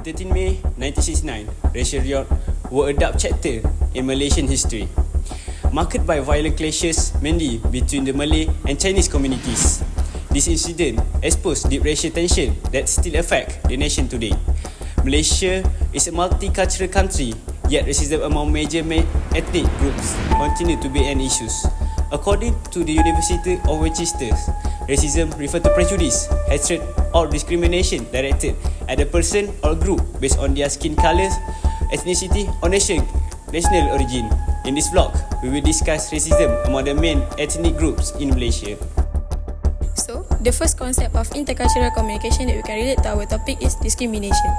The 13 May 1969, racial riot were a dark chapter in Malaysian history, marked by violent clashes mainly between the Malay and Chinese communities. This incident exposed deep racial tension that still affect the nation today. Malaysia is a multicultural country, yet racism among major ethnic groups continue to be an issue. According to the University of Manchester, racism refers to prejudice, hatred, or discrimination directed at a person or group based on their skin color, ethnicity, or national origin. In this vlog, we will discuss racism among the main ethnic groups in Malaysia. So, the first concept of intercultural communication that we can relate to our topic is discrimination.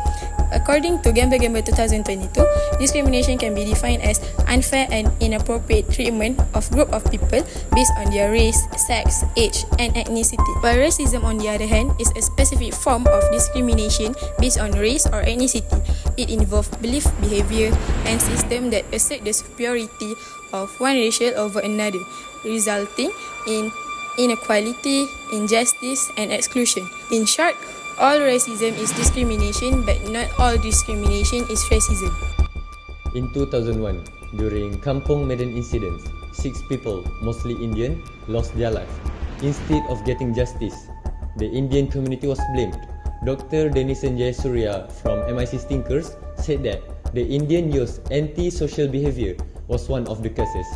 According to Gambar 2022, discrimination can be defined as unfair and inappropriate treatment of group of people based on their race, sex, age, and ethnicity. While racism, on the other hand, is a specific form of discrimination based on race or ethnicity. It involves belief, behavior, and systems that assert the superiority of one racial over another, resulting in inequality, injustice, and exclusion. In short, all racism is discrimination, but not all discrimination is racism. In 2001, during Kampong Medan incidents, 6 people, mostly Indian, lost their life. Instead of getting justice, the Indian community was blamed. Dr. Denison Jayasuriya from MIC Stinkers said that the Indian youth's anti-social behavior was one of the causes.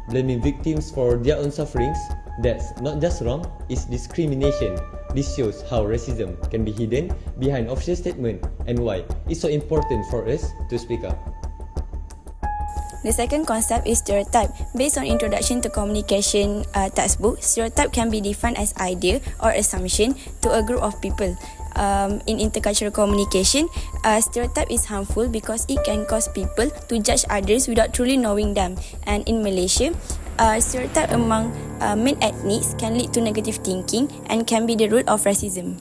Blaming victims for their own sufferings, that's not just wrong, it's discrimination. This shows how racism can be hidden behind official statement and why it's so important for us to speak up. The second concept is stereotype. Based on Introduction to Communication textbook, stereotype can be defined as idea or assumption to a group of people. In intercultural communication, stereotype is harmful because it can cause people to judge others without truly knowing them. And in Malaysia, stereotype among main ethnics can lead to negative thinking and can be the root of racism.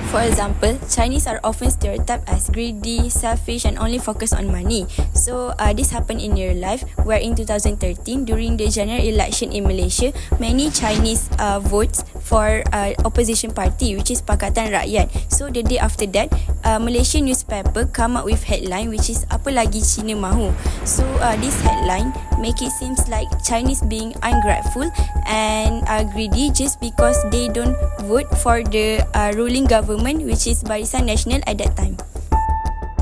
For example, Chinese are often stereotyped as greedy, selfish, and only focus on money. So this happened in real life, where in 2013, during the general election in Malaysia, many Chinese votes for opposition party, which is Pakatan Rakyat. So the day after that, Malaysian newspaper come up with headline, which is "Apa lagi Cina mahu." So this headline make it seems like Chinese being ungrateful and greedy just because they don't vote for the ruling government, which is Barisan Nasional at that time.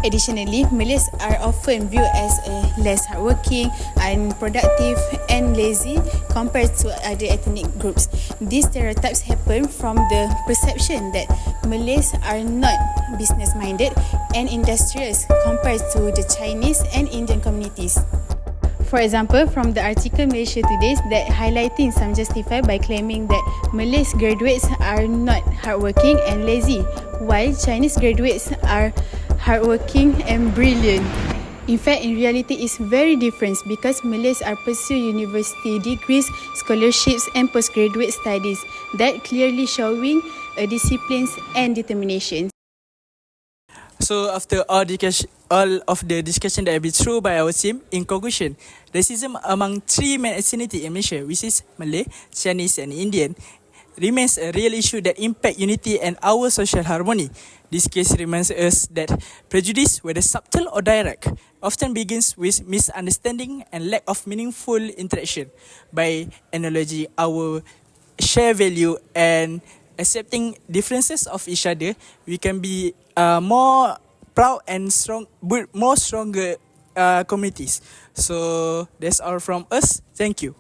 Additionally, Malays are often viewed as less hardworking, unproductive, and lazy compared to other ethnic groups. These stereotypes happen from the perception that Malays are not business-minded and industrious compared to the Chinese and Indian communities. For example, from the article Malaysia Today that highlighting some justified by claiming that Malays graduates are not hardworking and lazy, while Chinese graduates are hardworking and brilliant. In fact, in reality, it's very different because Malays are pursue university degrees, scholarships, and postgraduate studies that clearly showing a discipline and determination. So after all of the discussion that have been through by our team, in conclusion, racism among 3 main ethnicity in Malaysia, which is Malay, Chinese, and Indian, remains a real issue that impact unity and our social harmony. This case reminds us that prejudice, whether subtle or direct, often begins with misunderstanding and lack of meaningful interaction. By analogy, our shared value and accepting differences of each other, we can be more proud and stronger communities. So that's all from us. Thank you.